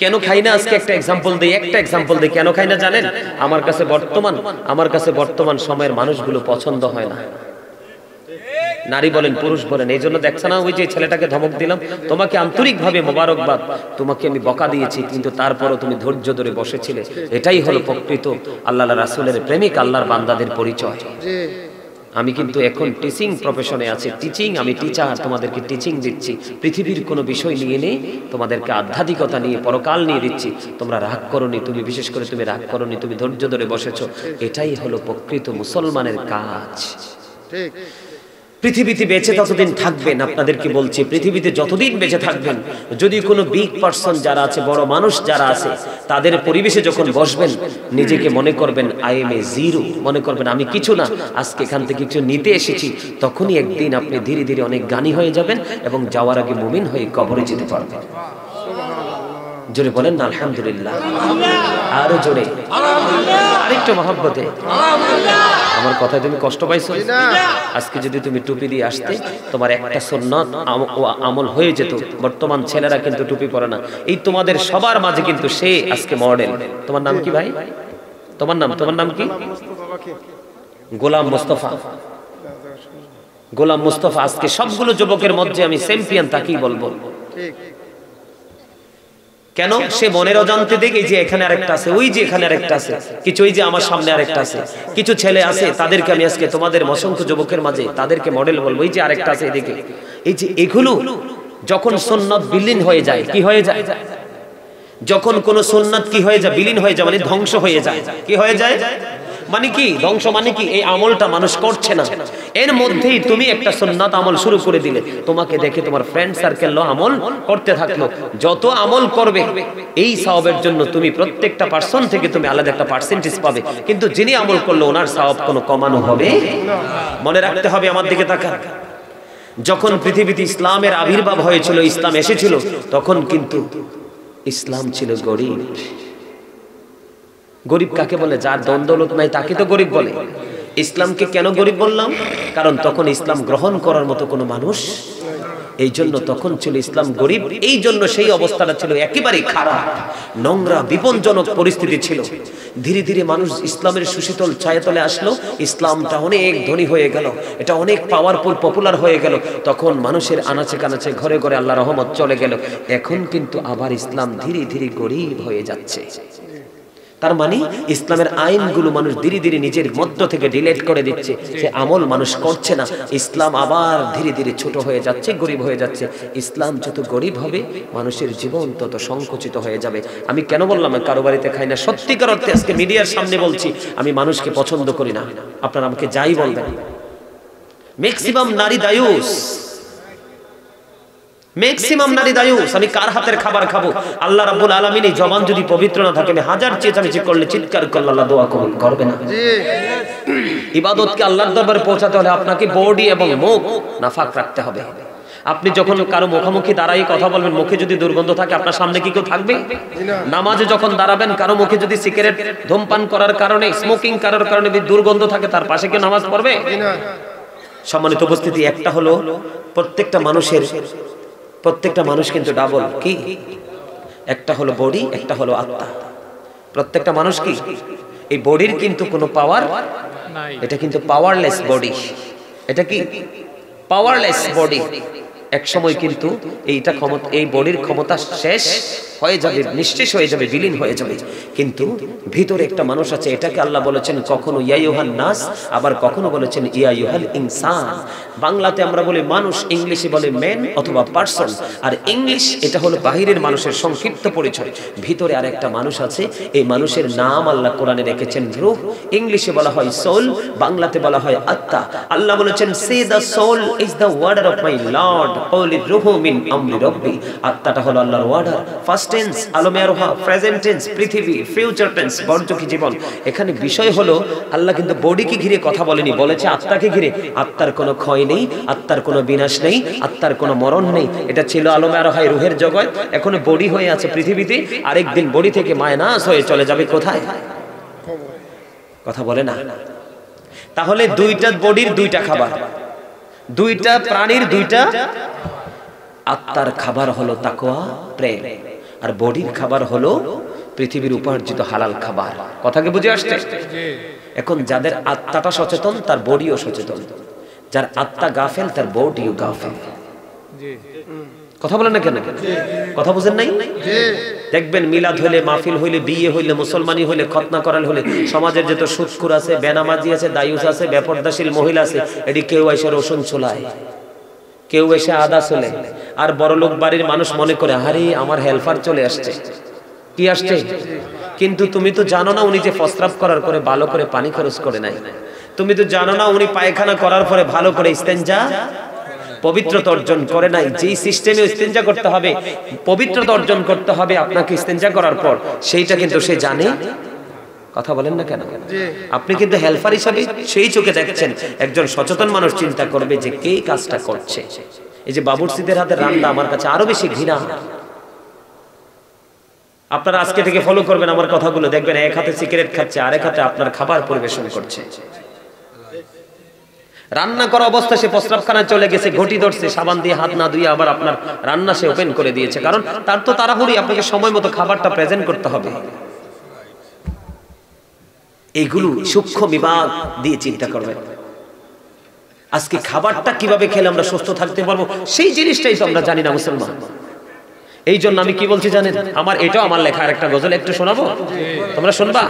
A: কেন খাই না, আজকে একটা এক্সাম্পল দেই, কেন খাই না জানেন? আমার কাছে বর্তমান সময়ের মানুষগুলো পছন্দ হয় না, নারী বলেন পুরুষ বলেন। এই জন্য দেখছ না, ওই যে ছেলেটাকে ধমক দিলাম, তোমাকে আন্তরিকভাবে মোবারকবাদ, তোমাকে আমি বকা দিয়েছি, কিন্তু তারপরও তুমি ধৈর্য ধরে বসেছিলে। এটাই হলো প্রকৃত আল্লাহর রাসূলের প্রেমিক, আল্লাহর বান্দাদের পরিচয়। আমি কিন্তু এখন টিচিং প্রফেশনে আছি, আমি টিচার, তোমাদেরকে টিচিং দিচ্ছি। পৃথিবীর কোনো বিষয় নিয়ে নেই, তোমাদেরকে আধ্যাত্মিকতা নিয়ে, পরকাল নিয়ে দিচ্ছি। তোমরা রাগ করোনি, তুমি বিশেষ করে তুমি রাগ করোনি, তুমি ধৈর্য ধরে বসেছো। এটাই হলো প্রকৃত মুসলমানের কাজ। ঠিক। পৃথিবীতে বেঁচে ততদিন থাকবেন, আপনাদেরকে বলছি, পৃথিবীতে যতদিন বেঁচে থাকবেন, যদি কোনো বিগ পারসন যারা আছে, বড় মানুষ যারা আছে, তাদের পরিবেশে যখন বসবেন, নিজেকে মনে করবেন আই এম এ জিরো, মনে করবেন আমি কিছু না, আজকে এখান থেকে কিছু নিতে এসেছি। তখনই একদিন আপনি ধীরে ধীরে অনেক জ্ঞানী হয়ে যাবেন এবং যাওয়ার আগে মুমিন হয়ে কবরে যেতে পারবেন। জোরে বলেন না আলহামদুলিল্লাহ। আরো জোরে আরেকটু মহব্বতে। আমার কথায় তুমি কষ্ট পাইছো? আজকে যদি তুমি টুপি দিয়ে আসতে, তোমার একটা সুন্নাত আমল হয়ে যেত। বর্তমান ছেলেরা কিন্তু টুপি পরে না। এই তোমাদের সবার মাঝে কিন্তু সে আজকে মডেল। তোমার নাম কি ভাই? তোমার নাম কি? গোলাম মুস্তাফা। আজকে সবগুলো যুবকের মধ্যে আমি চ্যাম্পিয়ন তাকেই বলবো। কেন? সে মনের অজান্তে দেখে যে এখানে আরেকটা আছে, ওই যে এখানে আরেকটা আছে, কিছু ওই যে আমার সামনে আরেকটা আছে, কিছু ছেলে আছে, তাদেরকে আমি আজকে তোমাদের অসংখ্য যুবকের মাঝে তাদেরকে মডেল বলবো। এই যে আরেকটা আছে এদিকে। এই যে এগুলো যখন সুন্নাত বিলীন হয়ে যায়, কি হয়ে যায়? যখন কোন সুন্নাত কি হয়ে যায়? বিলীন হয়ে যায়, মানে ধ্বংস হয়ে যায়। কি হয়ে যায় মানে কি? ধ্বংস মানে কি? এই আমলটা মানুষ করছে না, এর মধ্যেই তুমি একটা সুন্নাত আমল শুরু করে দিলে, তোমাকে দেখে তোমার ফ্রেন্ড সার্কেল আমল করতে থাকলো। যত আমল করবে এই সওয়াবের জন্য তুমি প্রত্যেকটা পার্সন থেকে তুমি আলাদা একটা পার্সেন্টেজ পাবে, কিন্তু যিনি আমল করলো ওনার সওয়াব কোনো কমানো হবে না। মনে রাখতে হবে। আমার দিকে তাকান। যখন পৃথিবীতে ইসলামের আবির্ভাব হয়েছিল, ইসলাম এসেছিল, তখন কিন্তু ইসলাম ছিল গরিব। গরিব কাকে বলে? যার দৌলত নাই তাকে তো গরিব বলে। ইসলামকে কেন গরিব বললাম? কারণ তখন ইসলাম গ্রহণ করার মতো কোনো মানুষ, এই জন্য তখন ছিল ইসলাম গরিব, এই জন্য সেই অবস্থাটা ছিল একেবারেই খারাপ, নোংরা বিপজ্জনক পরিস্থিতি ছিল। ধীরে ধীরে মানুষ ইসলামের সুশীতল ছায়াতলে আসলো, ইসলামটা অনেক ধনী হয়ে গেল, এটা অনেক পাওয়ারফুল পপুলার হয়ে গেল। তখন মানুষের আনাচে কানাচে ঘরে ঘরে আল্লাহ রহমত চলে গেল। এখন কিন্তু আবার ইসলাম ধীরে ধীরে গরিব হয়ে যাচ্ছে। তার মানে ইসলামের আইনগুলো মানুষ ধীরে ধীরে নিজের মধ্য থেকে ডিলেট করে দিচ্ছে, সে আমল মানুষ করছে না। ইসলাম আবার ধীরে ধীরে ছোট হয়ে যাচ্ছে, গরিব হয়ে যাচ্ছে। ইসলাম যত গরিব হবে মানুষের জীবন তত সংকুচিত হয়ে যাবে। আমি কেন বললাম কারো বাড়িতে খাই না? সত্যিকার অর্থে আজকে মিডিয়ার সামনে বলছি, আমি মানুষকে পছন্দ করি না। আপনারা আমাকে যাই বলবেন, ম্যাক্সিমাম নারী দায়ুস, ম্যাক্সিমাম নারী দায়ুস। আমি কার হাতের খাবার খাবো? আল্লাহ রাব্বুল আলামিন এই জবান যদি পবিত্র না থাকে, আমি হাজার চেঁচামেচি করলে, চিৎকার করলে আল্লাহ দোয়া কবুল করবে না। ইবাদতকে আল্লাহর দরবারে পৌঁছাতে হলে আপনাকে বডি এবং মুখ নাফাক রাখতে হবে। আপনি যখন কারো মুখোমুখি দাঁড়াই কথা বলবেন, মুখে যদি দুর্গন্ধ থাকে, আপনার সামনে কি কেউ থাকবে? নামাজে যখন দাঁড়াবেন, কারো মুখে যদি সিগারেট ধূমপান করার কারণে, স্মোকিং করার কারণে দুর্গন্ধ থাকে, তার পাশে কি নামাজ পড়বে? সম্মানিত উপস্থিতি, একটা হলো প্রত্যেকটা মানুষ কিন্তু ডাবল কি, একটা হলো বডি, একটা হলো আত্মা। প্রত্যেকটা মানুষ কি, এই বডির কিন্তু কোনো পাওয়ার নাই, এটা কিন্তু পাওয়ারলেস বডি। এটা কি পাওয়ারলেস বডি। এক সময় কিন্তু এইটা ক্ষমতা, এই বডির ক্ষমতা শেষ হয়ে যাবে, নিঃশেষ হয়ে যাবে, বিলীন হয়ে যাবে। কিন্তু ভিতরে একটা মানুষ আছে, এটাকে আল্লাহ বলেছেন কখনো ইয়া আইয়ুহান নাস, আবার কখনো বলেছেন ইয়া আইয়ুহাল ইনসান। বাংলাতে আমরা বলি মানুষ, ইংলিশে বলে ম্যান অথবা পারসন। আর ইংলিশ এটা হলো বাহিরের মানুষের সংক্ষিপ্ত পরিচয়। ভিতরে আর একটা মানুষ আছে, এই মানুষের নাম আল্লাহ কোরআনে রেখেছেন রূহ। ইংলিশে বলা হয় সোল, বাংলাতে বলা হয় আত্মা। আল্লাহ বলেছেন say the soul is the warder of my lord, ওলি রূহু মিন আমরি রব্বি। আত্মাটা হলো আল্লাহর ওয়ার্ডার। ফার্স্ট টেন্স আলমে রোহা, প্রেজেন্ট টেন্স পৃথিবী, ফিউচার টেন্স বর্তমান জীবন। এখানে বিষয় হলো আল্লাহ কিন্তু বডিকে ঘিরে কথা বলেনি, বলেছে আত্মাকে ঘিরে। আত্মার কোনো ক্ষয় নেই, আত্মার কোনো বিনাশ নেই, আত্মার কোনো মরণ নেই। এটা ছিল আলমে রোহায় রুহের জগৎ, এখনো বডি হয়ে আছে পৃথিবীতে। আরেকদিন বডি থেকে মায়নাস হয়ে চলে যাবে কোথায়? কথা বলে না। তাহলে দুইটা বডির দুইটা খাবার, দুইটা প্রাণীর দুইটা। আত্মার খাবার হলো তাকওয়া, প্রেম, আর বডির খাবার হলো পৃথিবীর উপার্জিত হালাল খাবার। কথাকে বুঝে আসছে? এখন যাদের আত্মাটা সচেতন, তার বডিও সচেতন। যার আত্মা গাফেল, তার বডিও গাফেল। কথা বলেন না কেন? কথা বুঝেন নাই? দেখবেন মিলাদ হইলে, মাহফিল হইলে, বিয়ে হইলে, মুসলমানি হইলে, খতনা করাল হলে, সমাজের যত সুৎখুর আছে, বেনামাজি আছে, দায়ুস আছে, বেপরদাশীল মহিলা আছে, এটি কেউ এসে রসুন ছোলায়, কেউ এসে আদা চলে। আর বড়লোক বাড়ির মানুষ মনে করে আরে আমার হেল্পার চলে আসছে। কি আসছে? কিন্তু তুমি তো জানো না উনি যে প্রস্রাব করার পরে ভালো করে পানি খরচ করে নাই। তুমি তো জানো না উনি পায়খানা করার পরে ভালো করে ইস্তেঞ্জা, পবিত্রতা অর্জন করে নাই। যেই সিস্টেমে ইস্তেঞ্জা করতে হবে, পবিত্রতা অর্জন করতে হবে আপনাকে ইস্তেঞ্জা করার পর, সেইটা কিন্তু সে জানে। কথা বলেন না কেন? আপনি কিন্তু হেল্পার হিসাবে সেই চোখে দেখছেন। একজন সচেতন মানুষ চিন্তা করবে যে কে কাজটা করছে। এই যে বাবুর্চিদের হাতে রান্না আমার কাছে আরো বেশি ঘৃণা। আপনারা আজকে থেকে ফলো করবেন আমার কথাগুলো, দেখবেন এক হাতে সিগারেট খাচ্ছে, আরেক হাতে আপনার খাবার পরিবেশন করছে। রান্না করা অবস্থা সে প্রস্রাবখানায় চলে গেছে, ঘটি ধরছে, সাবান দিয়ে হাত না ধুয়ে আবার আপনার রান্না সে ওপেন করে দিয়েছে। কারণ তার তো তাড়াহুড়ি, আপনাকে সময় মতো খাবারটা প্রেজেন্ট করতে হবে। এইগুলো সূক্ষ্ম বিভাগ দিয়ে চিন্তা করবেন। আজকে খাবারটা কিভাবে খেলে আমরা সুস্থ থাকতে পারবো, সেই জিনিসটাই তো আমরা জানি না মুসলমান। এই জন্য আমি কি বলছি জানেন, আমার এটাও আমার লেখা একটা গজল, একটু শোনাবো? তোমরা শুনবা?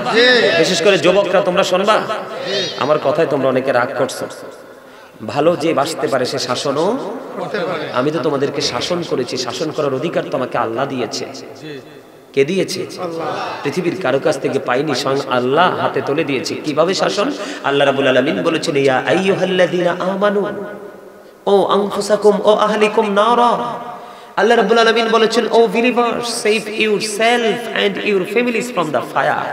A: বিশেষ করে যুবকরা তোমরা শুনবা? আমার কথায় তোমরা অনেকে রাগ করছো। ভালো যে বাঁচতে পারে সে শাসনও করতে পারে। আমি তো তোমাদেরকে শাসন করেছি, শাসন করার অধিকার তোমাকে আল্লাহ দিয়েছে। কে দিয়েছে? পৃথিবীর কারো কাছ থেকে পাইনি, স্বয়ং আল্লাহ হাতে তুলে দিয়েছে। কিভাবে শাসন? আল্লাহ রাব্বুল আলামিন বলেছেন ইয়া আইয়ুহাল্লাযীনা আমানু ও আনফুসাকুম ও আহলিকুম নারা। আল্লাহ রাব্বুল আলামিন বলেছেন O believers, save yourself and your families from the fire.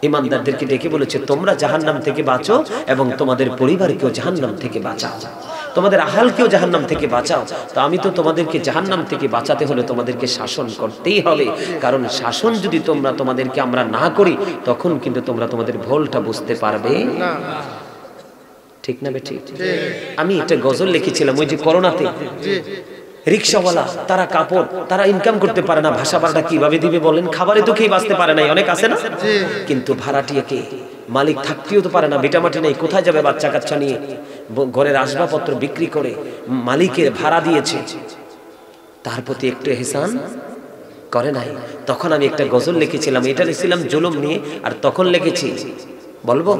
A: ঈমানদারদেরকে ডেকে বলেছে তোমরা জাহান্নাম থেকে বাঁচো এবং তোমাদের পরিবারকেও জাহান্নাম থেকে বাঁচাও, তোমাদের আহালকেও জাহান্নাম থেকে বাঁচাও। তো আমি তো তোমাদেরকে জাহান্নাম থেকে বাঁচাতে হলে তোমাদেরকে শাসন করতেই হবে। কারণ শাসন যদি তোমাদেরকে আমরা না করি, তখন কিন্তু তোমরা তোমাদের ভুলটা বুঝতে পারবে না। ঠিক না বে? ঠিক। আমি একটা গজল লিখেছিলাম ওই যে করোনাতে, রিক্সাওয়ালা তারা কাপড় তারা ইনকাম করতে পারে না, ভাষা ভাড়াটা কিভাবে দিবে বলেন? খাবারে তো খেয়ে বাঁচতে পারে নাই, অনেক আছে না? কিন্তু ভাড়াটিয়াকে মালিক থাকতেও তো পারে না, ভিটামাটি নেই, কোথায় যাবে বাচ্চা কাচ্চা নিয়ে? ঘরের আসবাবপত্র বিক্রি করে মালিকের ভাড়া দিয়েছে, তার প্রতি একটু এহসান করে নাই। তখন আমি একটা গজল লিখেছিলাম, এটা লিখছিলাম জুলুম নিয়ে, আর তখন লিখেছি, বলবো?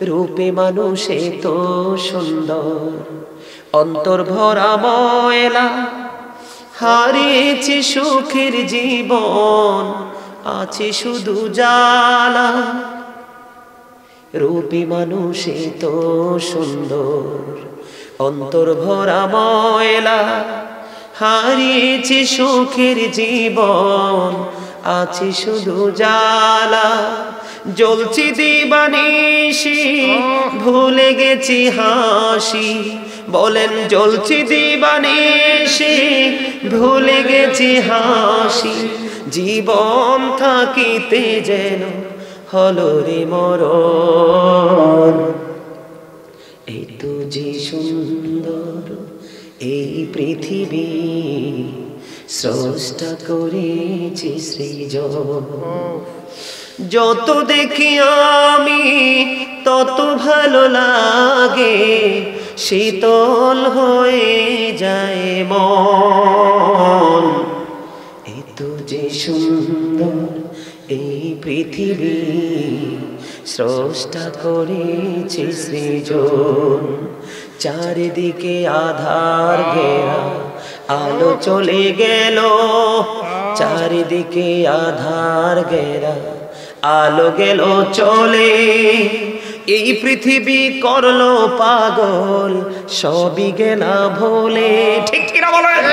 A: রূপে মানুষে তো সুন্দর, অন্তর ভরা ময়লা, হারিয়েছি সুখের জীবন, আছে শুধু জ্বালা। রূপে মানুষে তো সুন্দর, অন্তর ভরা ময়লা, হারিয়েছি সুখের জীবন, আছে শুধু জ্বালা। জ্বলছি দিবানিশি, ভুলে গেছি হাসি, বলেন জ্বলছি দিবানিশি, ভুলে গেছি হাসি। জীবন থাকিতে যেন হলো রে মরণ। এই তো যে সুন্দর এই পৃথিবী, স্রষ্টা করেছি সৃজন। যত দেখি আমি তত ভালো লাগে, শীতল হয়ে যায় মন। এই তো যে সুন্দর এই পৃথিবী, স্রষ্টা করেছি সৃজন। চারিদিকে আধার ঘেরা, আলো চলে গেল, চারিদিকে আধার ঘেরা, আলো গেল চলে। এই পৃথিবী করলো পাগল, সবই গেলা ভোলে। ঠিক কিনা বলেন?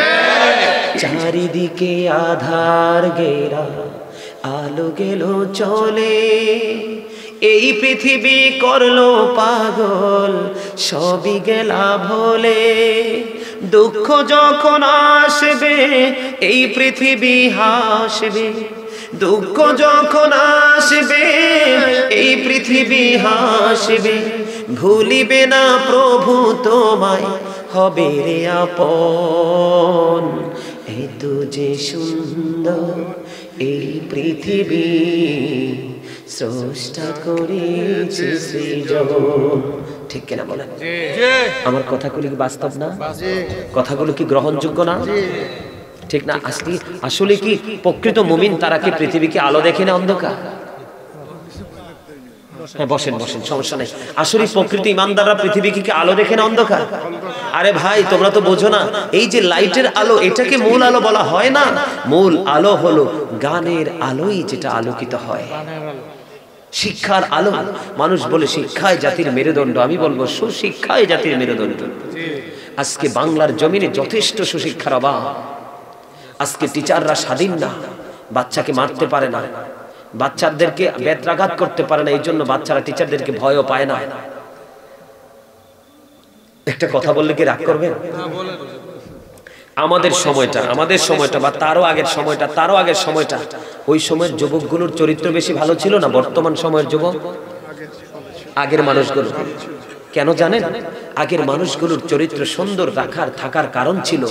A: চারিদিকে আধার ঘেরা, আলো গেল চলে। এই পৃথিবী করলো পাগল, সবই গেলা ভোলে। দুঃখ যখন আসবে এই পৃথিবী হাসবে, দুঃখ যখন আসবে এই পৃথিবী হাসবে। ভুলিবে না প্রভু তোমায়, হবে রে আপন। এই তো যে সুন্দর এই পৃথিবী, স্রষ্টা করেছি সৃজন। ঠিক কিনা বলেন? আমার কথাগুলো কি বাস্তব না? কথাগুলো কি গ্রহণযোগ্য না? ঠিক না? আসলে কি প্রকৃত মুমিন তারা কি পৃথিবীকে আলো দেখে না অন্ধকার? হ্যাঁ, বসেন বসেন, সমস্যা নেই। আসলে প্রকৃত ইমানদাররা পৃথিবীকে কি আলো দেখে না অন্ধকার? আরে ভাই, তোমরা তো বোঝো না, এই যে লাইটের আলো, এটাকে মূল আলো বলা হয় না। মূল আলো হলো গানের আলোই, যেটা আলোকিত হয়, শিক্ষার আলো। মানুষ বলে শিক্ষায় জাতির মেরুদণ্ড, আমি বলবো সুশিক্ষায় জাতির মেরুদণ্ড। আজকে বাংলার জমিনে যথেষ্ট সুশিক্ষার অভাব। আজকে টিচাররা স্বাধীন না, বাচ্চাকে মারতে পারে না, বাচ্চাদেরকে বেত্রাঘাত করতে পারে না, এই জন্য বাচ্চারা টিচারদেরকে ভয়ও পায় না। একটা কথা বললে কি রাগ করবেন? আমাদের সময়টা বা তারও আগের সময়টা, ওই সময়ের যুবকগুলোর চরিত্র বেশি ভালো ছিল না বর্তমান সময়ের যুবক? আগের মানুষগুলো কেন জানেন? আগের মানুষগুলোর চরিত্র সুন্দর থাকার কারণ ছিল,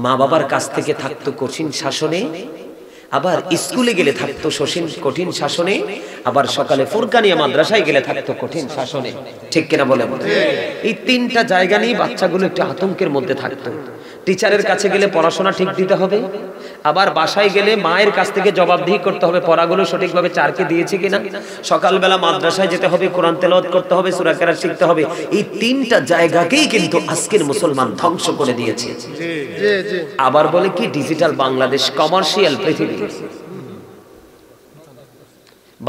A: মা বাবার কাছ থেকে থাকতো কঠিন শাসনে, আবার স্কুলে গেলে থাকতো কঠিন শাসনে, আবার সকালে ফুরকানিয়া মাদ্রাসায় গেলে থাকতো কঠিন শাসনে। ঠিক কিনা বলেন? এই তিনটা জায়গা নিয়ে বাচ্চাগুলো একটু আতঙ্কের মধ্যে থাকতো। টিচারের কাছে গেলে পড়াশোনা ঠিক দিতে হবে, আবার বাসায় গেলে মায়ের কাছ থেকে জবাবদিহি করতে হবে পড়াগুলো সঠিকভাবে চারকে দিয়েছে কিনা। সকালবেলা মাদ্রাসায় যেতে হবে, কোরআন তেলাওয়াত করতে হবে, সূরা কেরাত শিখতে হবে। এই তিনটা জায়গাকেই কিন্তু আজকের মুসলমান ধ্বংস করে দিয়েছে। আবার বলে কি ডিজিটাল বাংলাদেশ, কমার্শিয়াল পৃথিবী।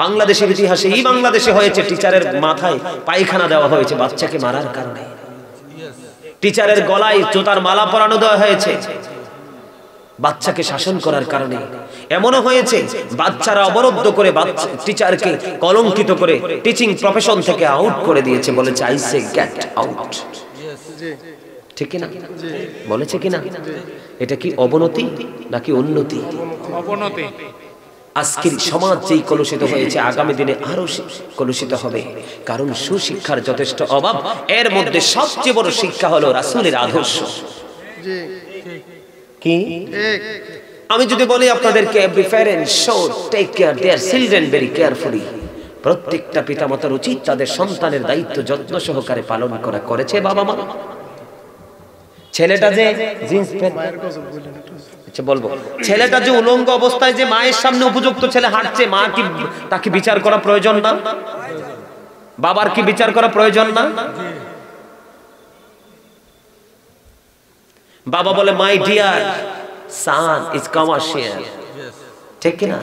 A: বাংলাদেশের ইতিহাসে এই বাংলাদেশে হয়েছে টিচারের মাথায় পায়খানা দেওয়া হয়েছে বাচ্চাকে মারার কারণে, টিচারের গলায় জুতার মালা পরানো দেওয়া হয়েছে বাচ্চাকে শাসন করার কারণে। এমনও হয়েছে বাচ্চারা অবরুদ্ধ করে টিচারকে কলঙ্কিত করে টিচিং প্রফেশন থেকে আউট করে দিয়েছে, বলেছে আই সে গেট আউট। ঠিক কিনা? বলেছে কিনা? এটা কি অবনতি নাকি উন্নতি?
B: অবনতি।
A: আজকের সমাজ যেই কলুষিত হয়েছে, আগামী দিনে আরো কলুষিত হবে, কারণ সুশিক্ষার যথেষ্ট অভাব। এর মধ্যে সবচেয়ে বড় শিক্ষা হলো রাসূলের আদর্শ। কি আমি যদি বলি আপনাদেরকে every parent should take care their children very carefully, প্রত্যেকটা পিতামাতার উচিত তাদের সন্তানের দায়িত্ব যত্ন সহকারে পালন করা। করেছে বাবা মা? ছেলেটা যে জিন্স প্যান্ট, আচ্ছা বলবো, ছেলেটা যে উলঙ্গ অবস্থায় যে মায়ের সামনে উপযুক্ত ছেলে হাঁটছে, মা কি তাকে বিচার করা প্রয়োজন না? বাবার কি বিচার করা প্রয়োজন না? বাবা বলে my dear sun is commercial, ঠিক কিনা?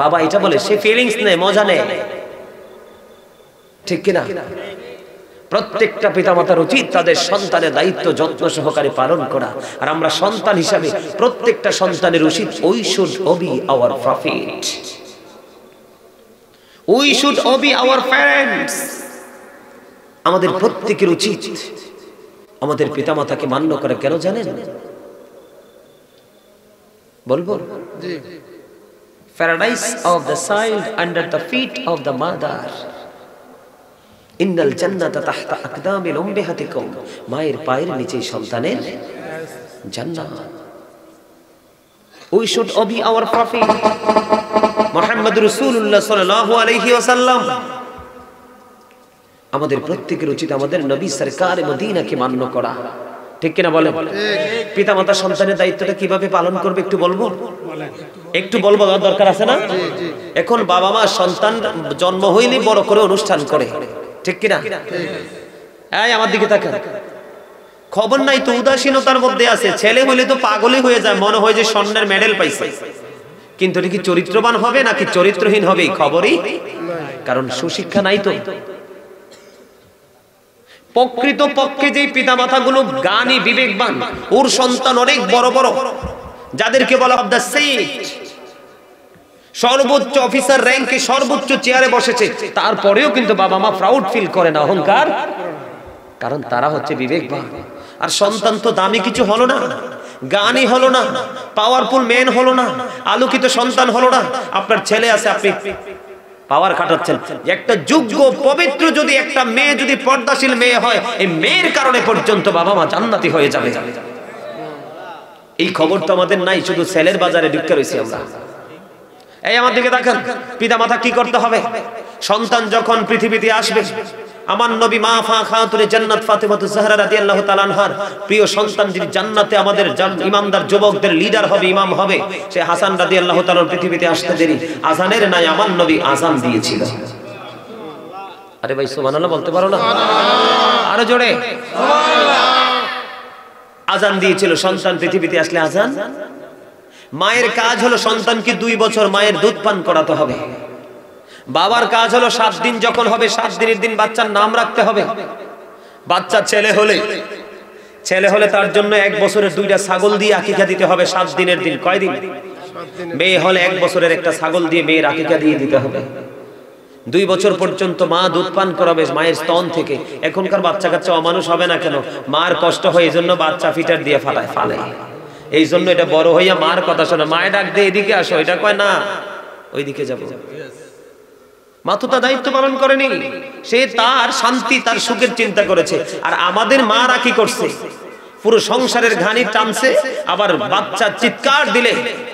A: বাবা এটা বলে, সে ফিলিংস নেই, মজা নেই, ঠিক কিনা? প্রত্যেকটা পিতামাতার উচিত তাদের সন্তানের দায়িত্ব যত্ন সহকারে পালন করা। আর আমরা সন্তান হিসাবে প্রত্যেকটা সন্তানের উচিত we should obey our profit, we should obey our parents. আমাদের প্রত্যেকের উচিত আমাদের পিতামাতাকে মান্য করে। কেন জানেন? বলবো, paradise of the child under the feet of the mother, ইন্নাল জান্নাতা তাহতা আকদামিল উম্মাহাতিকুম, মায়ের পায়ের নিচে সন্তানের জান্নাত। We should obey our prophet Muhammad রাসূলুল্লাহ সাল্লাল্লাহু আলাইহি ওয়াসাল্লাম। আমাদের প্রত্যেকের উচিত আমাদের নবী সরকার মদিনাকে মান্য করা, ঠিক কিনা বলেন? পিতামাতা সন্তানের দায়িত্বটা কিভাবে পালন করবে একটু বলবো, একটু বলবো, দরকার আছে না? এখন বাবা মা সন্তান জন্ম হইলে বড় করে অনুষ্ঠান করে, ঠিক কিনা? এই আমার দিকে তাকান, খবর নাই তো উদাসীনতার মধ্যে আছে। ছেলে হইলে তো পাগলই হয়ে যায়, মনে হয় যে স্বর্ণের মেডেল পাইছে, কিন্তু এটা কি চরিত্রবান হবে নাকি চরিত্রহীন হবে খবরই, কারণ সুশিক্ষা নাই তো। প্রকৃত পক্ষে যে পিতামাতাগুলো জ্ঞানী বিবেকবান, ওর সন্তান অনেক বড় বড়, যাদেরকে বলা হয় দ্য সেট, সর্বোচ্চ অফিসার র্যাঙ্কে সর্বোচ্চ চেয়ারে বসেছে, তারপরেও কিন্তু বাবা মা প্রাউড ফিল করে না, অহংকার, কারণ তারা হচ্ছে বিবেকবান। আর সন্তান তো দামি কিছু হলো না, জ্ঞানী হলো না, পাওয়ারফুল ম্যান হলো না, আলোকিত সন্তান হলো না। আপনার ছেলে আছে, আপনি পাওয়ার খাটাচ্ছেন। একটা যোগ্য পবিত্র যদি একটা মেয়ে যদি পর্দাশীল মেয়ে হয়, এই মেয়ের কারণে পর্যন্ত বাবা মা জান্নাতি হয়ে যাবে। এই খবর তো আমাদের নাই, শুধু ছেলের বাজারে ঢুকে রয়েছি আমরা। এই আমার দিকে দেখেন, পিতা মাতা কি করতে হবে? সন্তান যখন পৃথিবীতে আসবে, আমার নবী মা খাতুনে জান্নাত ফাতেমাতুজ জাহরা রাদিয়াল্লাহু তাআলা আনহার প্রিয় সন্তান যিনি জান্নাতে আমাদের ইমানদার যুবকদের লিডার হবে, ইমাম হবে, সে হাসান রাদিয়াল্লাহু তাআলা পৃথিবীতে আসতে দেরি আজানের নাই আমার নবী আজান দিয়েছিল। আরে ভাই সুবহানাল্লাহ বলতে পারো না? আরো জোরে সুবহানাল্লাহ। আজান দিয়েছিল, সন্তান পৃথিবীতে আসলে আজান। মায়ের কাজ হলো সন্তানকে 2 বছর মায়ের দুধ পান করাতে হবে। বাবার কাজ হলো 7 দিন যখন হবে 7 দিনের দিন বাচ্চার নাম রাখতে হবে। বাচ্চা ছেলে হলে তার জন্য 1 বছরের 2টা ছাগল দিয়ে আকিকা দিতে হবে 7 দিনের দিন। কয় দিন? মেয়ে হলে 1 বছরের একটা ছাগল দিয়ে মেয়ের আকিকা দিয়ে দিতে হবে। 2 বছর পর্যন্ত মা দুধ পান করাবে মায়ের স্তন থেকে। এখনকার বাচ্চা কাচ্চা অমানুষ হবে না কেন? মার কষ্ট হয়, এই জন্য বাচ্চা ফিটার দিয়ে ফালে। এই জন্য এটা বড় হইয়া মার কথা শোনে, মায়ের ডাক দিয়ে এদিকে আসো, এটা কয় না ওইদিকে যাবো। মা তো তার দায়িত্ব পালন করেনি, সে তার শান্তি তার সুখের চিন্তা করেছে। আর আমাদের মারা কি করছে? পুরো সংসারের ঘানি টানছে, আবার বাচ্চা চিৎকার দিলে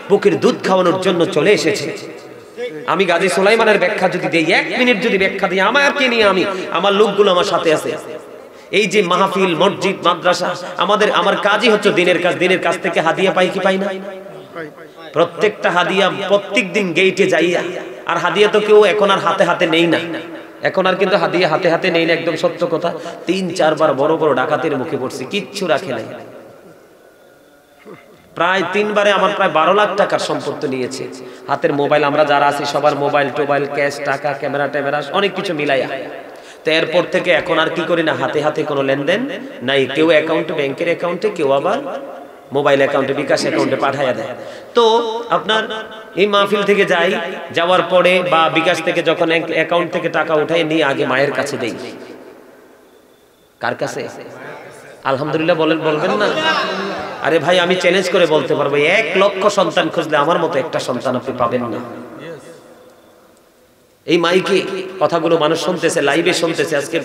A: বুকের দুধ খাওয়ানোর জন্য চলে এসেছে। আমি গাজী সুলাইমানের ব্যাখ্যা যদি দেই, 1 মিনিট যদি ব্যাখ্যা দিই, আমাকে নিয়ে আমার লোকগুলো আমার সাথে আছে। এই যে মাহফিল, মসজিদ, মাদ্রাসা, আমার কাজই হচ্ছে দিনের কাজ। দিনের কাজ থেকে হাদিয়া পাই কি পাই না? প্রত্যেকটা হাদিয়া প্রত্যেক দিন গেইটে যাইয়া, আর হাদিয়া তো কেউ এখন আর হাতে হাতে নেই না। এখন আর কিন্তু হাদিয়া হাতে হাতে নেই না, একদম সত্য কথা। 3-4 বার বড় বড় ডাকাতের মুখে পড়ছি, কিচ্ছু রাখে নাই। প্রায় 3 বারে আমার প্রায় 12 লাখ টাকার সম্পত্তি নিয়েছে। হাতের মোবাইল, আমরা যারা আছি সবার মোবাইল টোবাইল, ক্যাশ, টাকা, ক্যামেরা ট্যামেরা অনেক কিছু মিলাইয়া। তো এরপর থেকে এখন আর কি করি না, হাতে হাতে কোনো লেনদেন নাই। কেউ অ্যাকাউন্টে, ব্যাংকের অ্যাকাউন্টে, কেউ আবার মোবাইল অ্যাকাউন্টে, বিকাশ অ্যাকাউন্টে পাঠাইয়া দেয়। তো আপনার এই মাহফিল থেকে যাওয়ার পরে বা বিকাশ থেকে যখন অ্যাকাউন্ট থেকে টাকা উঠাই নিয়ে আগে মায়ের কাছে দেই। কার কাছে? আলহামদুলিল্লাহ বলবেন না? আরে ভাই আমি চ্যালেঞ্জ করে বলতে পারবো, 1 লক্ষ সন্তান খুঁজলে আমার মতো একটা সন্তান আপনি পাবেন না। এই মাইকে কথাগুলো মানুষ শুনতেছে, লাইভে শুনতেছে। আজকে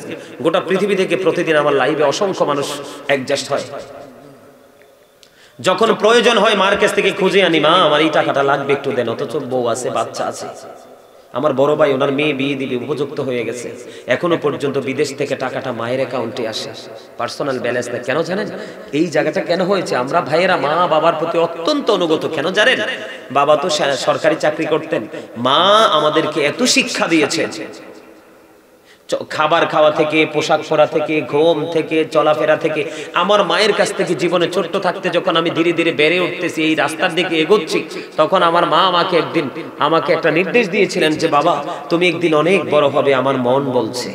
A: গোটা পৃথিবী থেকে প্রতিদিন আমার লাইভে অসংখ্য মানুষ অ্যাডজাস্ট হয়। যখন প্রয়োজন হয় মার কাছ থেকে খুঁজে আনি, মা আমার এই টাকাটা লাগবে একটু দেন, অথচ বউ আছে, বাচ্চা আছে। আমার বড় ভাই ওনার মেয়ে বিয়ে দিবে, উপযুক্ত হয়ে গেছে, এখনো পর্যন্ত বিদেশ থেকে টাকাটা মায়ের অ্যাকাউন্টে আসে, পার্সোনাল ব্যালেন্স না। কেন জানেন এই জায়গাটা কেন হয়েছে? আমরা ভাইয়েরা মা বাবার প্রতি অত্যন্ত অনুগত। কেন জানেন? বাবা তো সরকারি চাকরি করতেন, মা আমাদেরকে এত শিক্ষা দিয়েছেন, খাবার খাওয়া থেকে, পোশাক পরা থেকে, ঘুম থেকে, চলাফেরা থেকে। আমার মায়ের কাছ থেকে জীবনে ছোট্ট থাকতে যখন আমি ধীরে ধীরে বেড়ে উঠতেছি, এই রাস্তার দিকে এগোচ্ছি, তখন আমার মা আমাকে একটা নির্দেশ দিয়েছিলেন যে বাবা তুমি একদিন অনেক বড় হবে, আমার মন বলছে।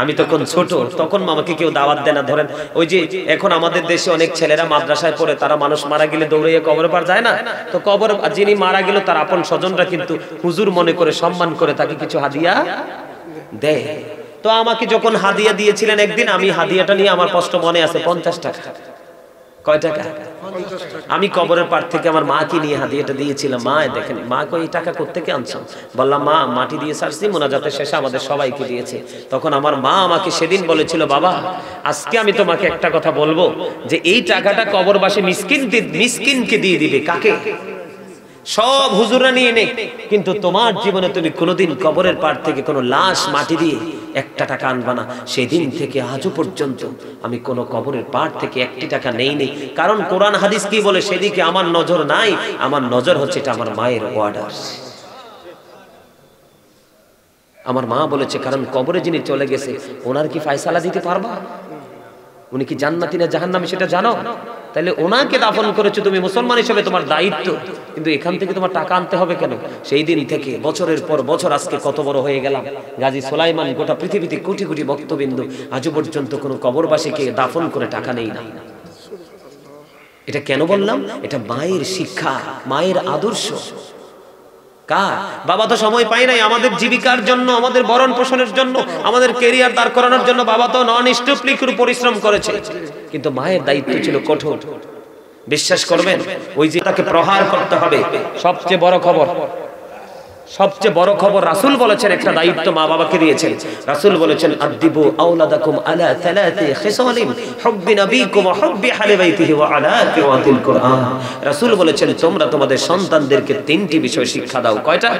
A: আমি তখন ছোট, তখন আমাকে কেউ দাওয়াত দেয় না। ধরেন ওই যে এখন আমাদের দেশে অনেক ছেলেরা মাদ্রাসায় পড়ে, তারা মানুষ মারা গেলে দৌড়িয়ে কবরে পার যায় না, তো কবর যিনি মারা গেল তার আপন স্বজনরা কিন্তু হুজুর মনে করে সম্মান করে তাকে কিছু হাদিয়া দেয়। তো আমাকে যখন হাদিয়া দিয়েছিলেন একদিন, আমি হাদিয়াটা নিয়ে আমার কষ্ট মনে আছে, 50 টাকা। কয় টাকা? আমি কবরের পার থেকে আমার মাকে নিয়ে হাদিয়াটা দিয়েছিলাম। মা দেখেন, মা কই এই টাকা কোত্থেকে আনছো? বললাম মা মাটি দিয়ে সারছি, মোনাজাতের শেষে আমাদের সবাইকে দিয়েছে। তখন আমার মা আমাকে সেদিন বলেছিল, বাবা আজকে আমি তোমাকে একটা কথা বলবো, যে এই টাকাটা কবরবাসী মিসকিনকে দিয়ে দিবে। কাকে? সব হুজুররা নিয়ে নে, কিন্তু তোমার জীবনে তুমি কোনোদিন কবরের পার থেকে কোনো লাশ মাটি দিয়ে একটা টাকা আনবা না। সেদিন থেকে আজও পর্যন্ত আমি কোনো কবরের পার থেকে একটি টাকা নেই। কারণ কোরআন হাদিস কি বলে সেদিকে আমার নজর নাই, আমার নজর হচ্ছে এটা আমার মায়ের অর্ডার। আমার মা বলেছে, কারণ কবরে যিনি চলে গেছে ওনার কি ফয়সালা দিতে পারবা? উনি কি জান্নাতি না জাহান্নামী সেটা জানো? তাহলে ওনাকে দাফন করেছো তুমি, মুসলমান হিসেবে তোমার দায়িত্ব, কিন্তু এখান থেকে তোমার টাকা আনতে হবে কেন? সেই দিন থেকে বছরের পর বছর আজকে কত বড় হয়ে গেলাম। গাজী সুলাইমান গোটা পৃথিবীতে কোটি কোটি ভক্তবিন্দু, আজও পর্যন্ত কোনো কবরবাসীকে দাফন করে টাকা নেই না। এটা কেন বললাম? এটা মায়ের শিক্ষা, মায়ের আদর্শ। বাবা তো সময় পায় নাই আমাদের জীবিকার জন্য, আমাদের ভরণ পোষণের জন্য, আমাদের ক্যারিয়ার দাঁড় করানোর জন্য। বাবা তো নন স্টপলি পরিশ্রম করেছে, কিন্তু মায়ের দায়িত্ব ছিল কঠোর। বিশ্বাস করবেন, ওই যে তাকে প্রহার করতে হবে। সবচেয়ে বড় খবর রাসূল বলেছেন, একটা দায়িত্ব মা বাবাকে দিয়েছেন। রাসূল বলেছেন, আদিবু আওলাদাকুম আলা সালাতি খিসালিন হুব্বি নবীকুম ওয়া হুব্বি আহলি বাইতিহি ওয়া আলা কিরাতিল কুরআন। রাসূল বলেছেন, তোমরা তোমাদের সন্তানদেরকে তিনটি বিষয় শিক্ষা দাও। কয়টা?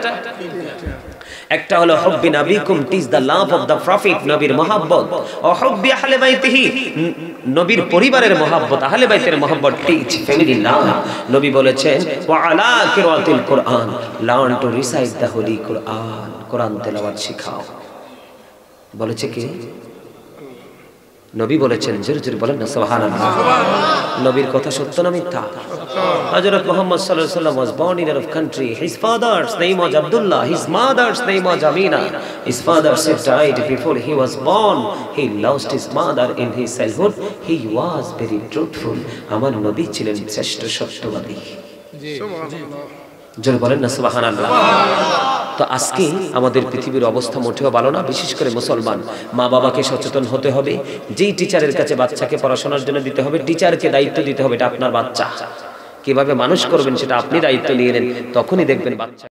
A: একটা হলো হুব্বি নবীকুম, টিজ দা লাভ অফ দা প্রফেট, নবীর মহব্বত। ও হুব্বি আহলি বাইতিহি, নবীর পরিবারের মহব্বত, আহলে বাইতের মহব্বত, টিচ ফ্যামিলি লাভ। নবী বলেছেন, ওয়া আলা কিরাতিল Quran, learn to recite the holy Quran, Quran তেলাওয়াত শিখাও। বলেছে কি? নবী বলেছেন। জোরে জোরে বলেন না সুবহানাল্লাহ। নবীর কথা সত্য না মিথ্যা? হযরত মুহাম্মদ সাল্লাল্লাহু আলাইহি ওয়াসাল্লাম was born in a country. His father's name was Abdullah, his mother's name was Amina. His father died before he was born. He lost his mother in his childhood. He was very truthful. আমার নবী ছিলেন শ্রেষ্ঠ সত্যবাদী। সুবহানাল্লাহ। জোরে বলেন না সুবহানাল্লাহ। তো আজকে আমাদের পৃথিবীর অবস্থা মোটেও ভালো না, বিশেষ করে মুসলমান। মা বাবাকে সচেতন হতে হবে। যেই টিচারের কাছে বাচ্চাকে পড়াশোনার জন্য দিতে হবে, টিচারকে দায়িত্ব দিতে হবে, এটা আপনার বাচ্চা, কিভাবে মানুষ করবেন সেটা আপনি দায়িত্ব নিয়ে নেন, তখনই দেখবেন বাচ্চা